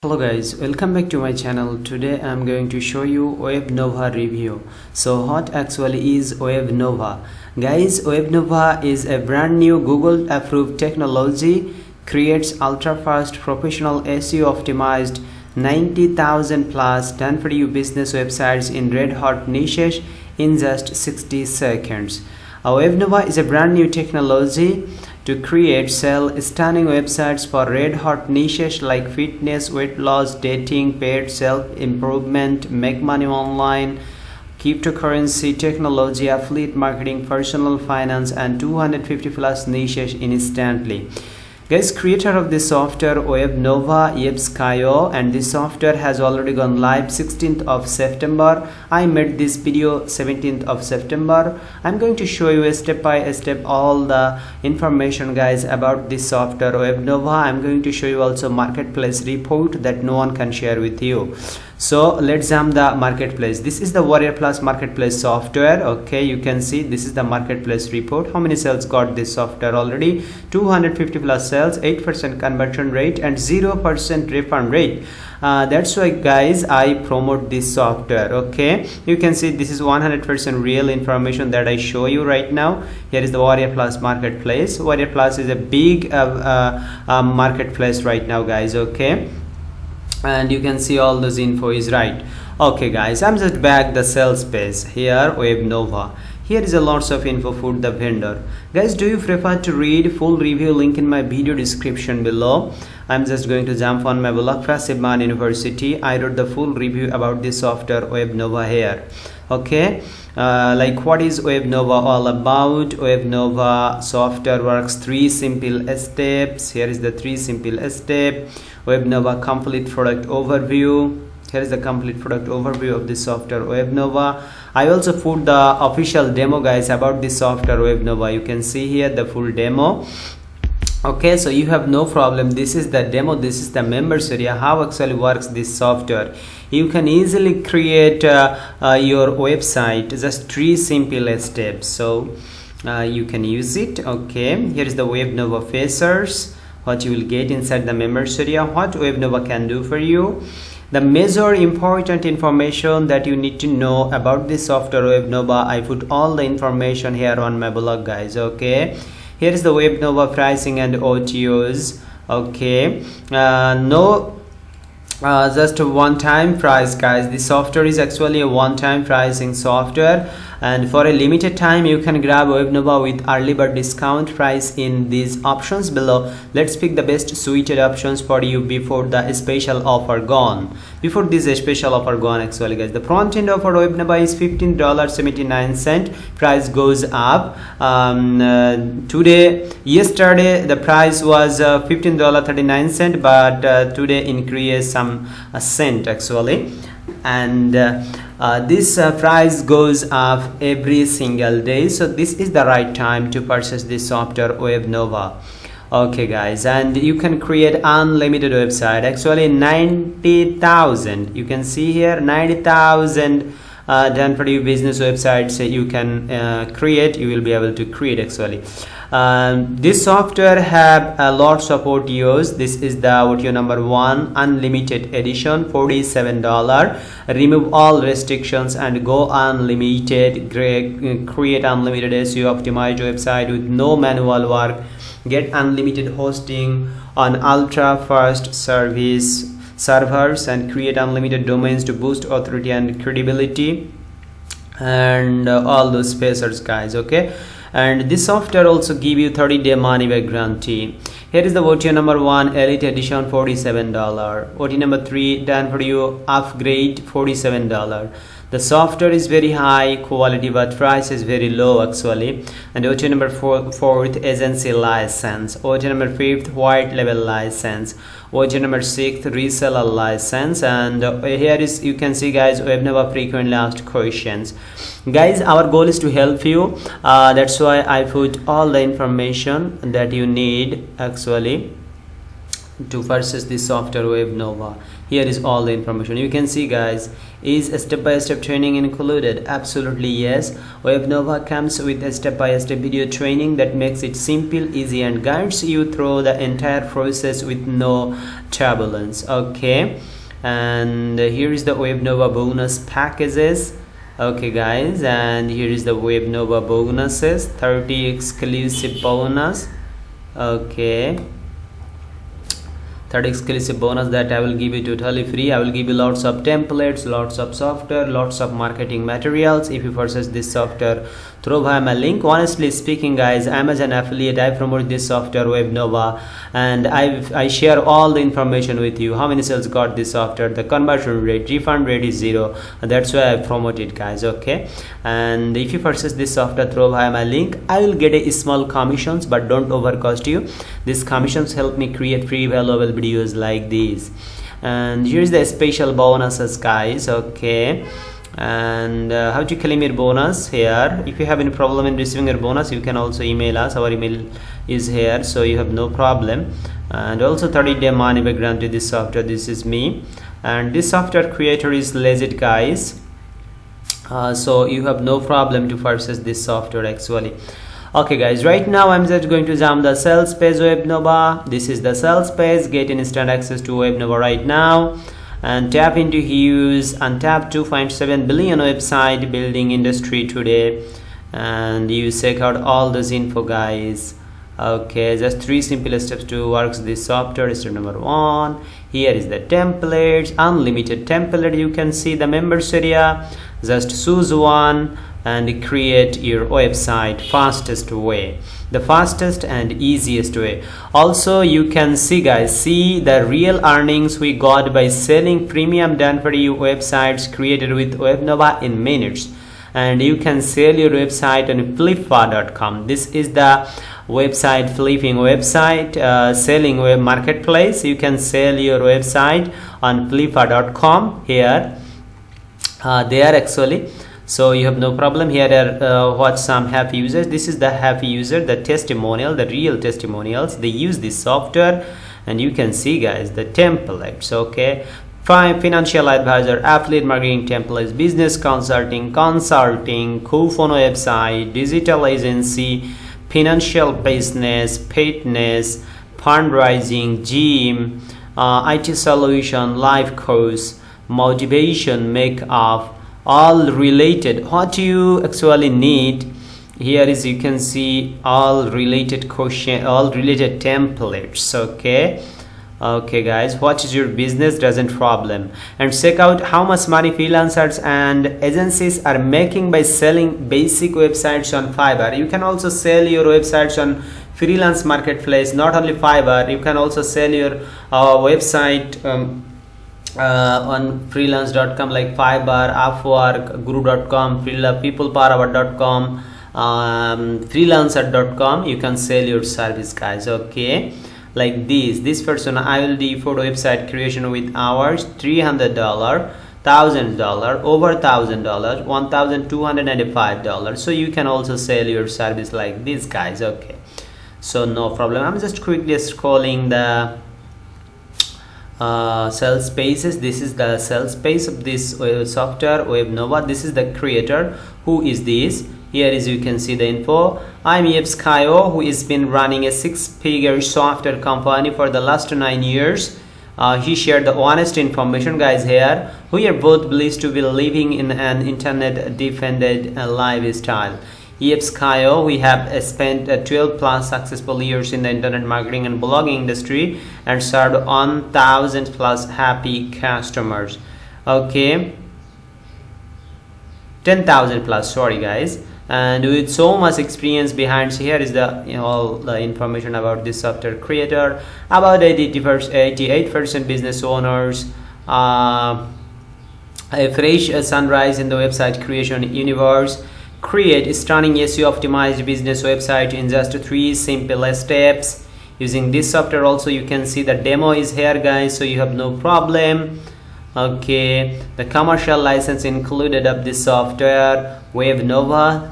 Hello guys, welcome back to my channel. Today I'm going to show you WebNova review. So what actually is WebNova? Guys, WebNova is a brand new Google approved technology, creates ultra fast professional SEO optimized 90,000 plus done for you business websites in red hot niches in just 60 seconds. WebNova is a brand new technology to create, sell stunning websites for red hot niches like fitness, weight loss, dating, pet, self-improvement, make money online, cryptocurrency, technology, affiliate marketing, personal finance, and 250 plus niches instantly. Guys, creator of this software WebNova Yevskayo, and this software has already gone live 16th of September. I made this video 17th of September. I'm going to show you a step by step all the information guys about this software WebNova. I'm going to show you also marketplace report that no one can share with you. So let's jump the marketplace. This is the Warrior Plus marketplace software. Okay, you can see this is the marketplace report. How many sales got this software already? 250 plus sales, 8% conversion rate and 0% refund rate. That's why guys I promote this software. Okay, you can see this is 100% real information that I show you right now. Here is the Warrior Plus marketplace. Warrior Plus is a big marketplace right now guys. Okay, and you can see all those info is right. Okay guys, I'm just back the sales page. Here WebNova, here is a lots of info for the vendor. Guys, do you prefer to read full review? Link in my video description below. I'm just going to jump on my blog Passive Man University. I wrote the full review about this software WebNova here. Okay, like what is WebNova all about? WebNova software works 3 simple steps. Here is the 3 simple steps. WebNova complete product overview. Here is the complete product overview of this software WebNova. I also put the official demo guys about this software WebNova. You can see here the full demo. Okay, so you have no problem. This is the demo, this is the members area, how actually works this software. You can easily create your website, just 3 simple steps. So you can use it. Okay, here is the WebNova features, what you will get inside the members area, what WebNova can do for you. The major important information that you need to know about this software WebNova, I put all the information here on my blog guys. Okay, here is the WebNova pricing and OTOs. Okay, just a one-time price guys. This software is actually a one-time pricing software, and for a limited time you can grab WebNova with early bird discount price in these options below. Let's pick the best suited options for you before the special offer gone. Before this special offer gone actually guys, the front end offer WebNova is $15.79. price goes up. Yesterday the price was $15.39, but today increased some cent actually, and this price goes up every single day. So this is the right time to purchase this software WebNova. Okay guys, and you can create unlimited website, actually 90,000. you can see here 90,000 done for you business websites you can create. You will be able to create actually. This software have a lots of OTOs. This is the OTO number 1, unlimited edition, $47. Remove all restrictions and go unlimited. Create unlimited SEO optimized website with no manual work. Get unlimited hosting on ultra fast servers and create unlimited domains to boost authority and credibility, and all those features guys. Okay, and this software also give you 30-day money back guarantee. Here is the OTO number 1, elite edition, $47. OTO number 3, done for you upgrade, $47. The software is very high quality but price is very low actually. And OTO number 4th, agency license. OTO number 5th, white label license. OTO number 6th, reseller license. And here is, you can see guys, WebNova frequently asked questions. Guys, our goal is to help you. That's why I put all the information that you need actually. to purchase this software WebNova. Here is all the information. You can see, guys, is a step-by-step training included? Absolutely yes. WebNova comes with a step-by-step video training that makes it simple, easy, and guides you through the entire process with no turbulence. Okay, and here is the WebNova bonus packages. Okay guys, and here is the WebNova bonuses, 30 exclusive bonus. Okay, 30 exclusive bonus that I will give you totally free. I will give you lots of templates, lots of software, lots of marketing materials if you purchase this software through via my link. Honestly speaking, guys, I'm as an affiliate, I promote this software WebNova, and I share all the information with you. How many sales got this software, the conversion rate, refund rate is 0. That's why I promote it, guys. Okay, and if you purchase this software through via my link, I will get a small commissions, but don't overcost you. These commissions help me create free valuable videos like these. And here's the special bonuses, guys. Okay, and how to claim your bonus here. If you have any problem in receiving your bonus, you can also email us. Our email is here, so you have no problem. And also 30-day money back guarantee this software. This is me, and this software creator is legit, guys. So you have no problem to purchase this software actually. Okay guys, right now I'm just going to jump the sales page WebNova. This is the sales page. Get instant access to WebNova right now and tap into huge untapped 2.7 billion website building industry today, and you check out all this info, guys. Okay, just 3 simple steps to work this software. Step number 1, here is the templates, unlimited template. You can see the members area. Just choose one and create your website fastest way, the fastest and easiest way. Also you can see, guys, see the real earnings we got by selling premium done for you websites created with WebNova in minutes. And you can sell your website on flippa.com. This is the website flipping website, selling web marketplace. You can sell your website on flippa.com here, there actually. So you have no problem. Here are what some happy users. This is the happy user, the testimonial, the real testimonials. They use this software, and you can see, guys, the templates. Okay, financial advisor, affiliate marketing templates, business consulting, co-phone website, digital agency, financial business, fitness, fundraising, gym, IT solution, life course, motivation, makeup, all related. What you actually need here is, you can see all related question, all related templates. Okay guys, what is your business, doesn't problem. And check out how much money freelancers and agencies are making by selling basic websites on Fiverr. You can also sell your websites on freelance marketplace, not only Fiverr. You can also sell your website on freelance.com like Fiverr, Upwork, Guru.com, peoplepower.com, freelancer.com. You can sell your service, guys. Okay, like this person, I will do for website creation with hours, $300, $1,000, over $1,000, $1,295. So you can also sell your service like this, guys. Okay, so no problem. I'm just quickly scrolling the sales pages. This is the sales page of this software WebNova. This is the creator. Who is this? Here is, you can see the info. I'm Skyo, who has been running a 6-figure software company for the last 9 years. He shared the honest information, guys. Here we are both blessed to be living in an internet defended lifestyle. Skyo, we have spent 12 plus successful years in the internet marketing and blogging industry and served 1,000 plus happy customers. Okay, 10,000 plus, sorry guys. And with so much experience behind, here is the all the information about this software creator, about 88% business owners, a fresh sunrise in the website creation universe. Create a stunning SEO optimized business website in just 3 simple steps using this software. Also you can see the demo is here, guys, so you have no problem. Okay, the commercial license included of this software WebNova.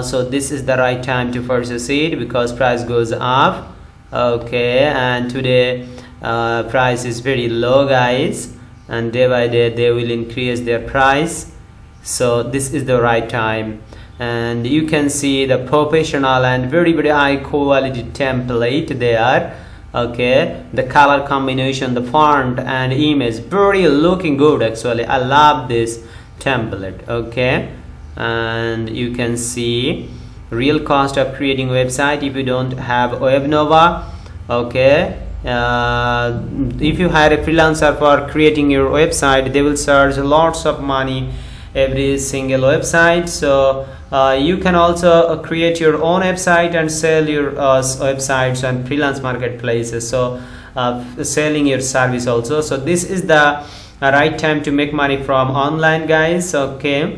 So this is the right time to purchase it because price goes up. Okay, and today price is very low, guys, and day by day they will increase their price. So this is the right time, and you can see the professional and very high quality template there. Okay, the color combination, the font and image, very looking good. Actually, I love this template. Okay, and you can see real cost of creating website if you don't have WebNova. Okay, if you hire a freelancer for creating your website, they will charge lots of money every single website. So you can also create your own website and sell your websites on freelance marketplaces, so selling your service also. So this is the right time to make money from online, guys. Okay,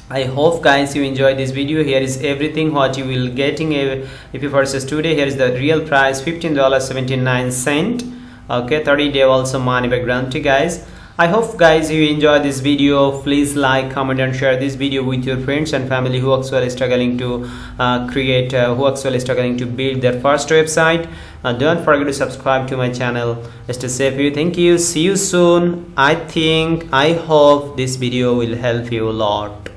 I hope guys you enjoyed this video. Here is everything what you will getting if you purchase today. Here is the real price, $15.79. okay, 30-day also money back guarantee, guys. I hope guys you enjoy this video. Please like, comment and share this video with your friends and family who actually struggling to who actually struggling to build their first website. Don't forget to subscribe to my channel. Stay safe. Thank you. See you soon. I hope this video will help you a lot.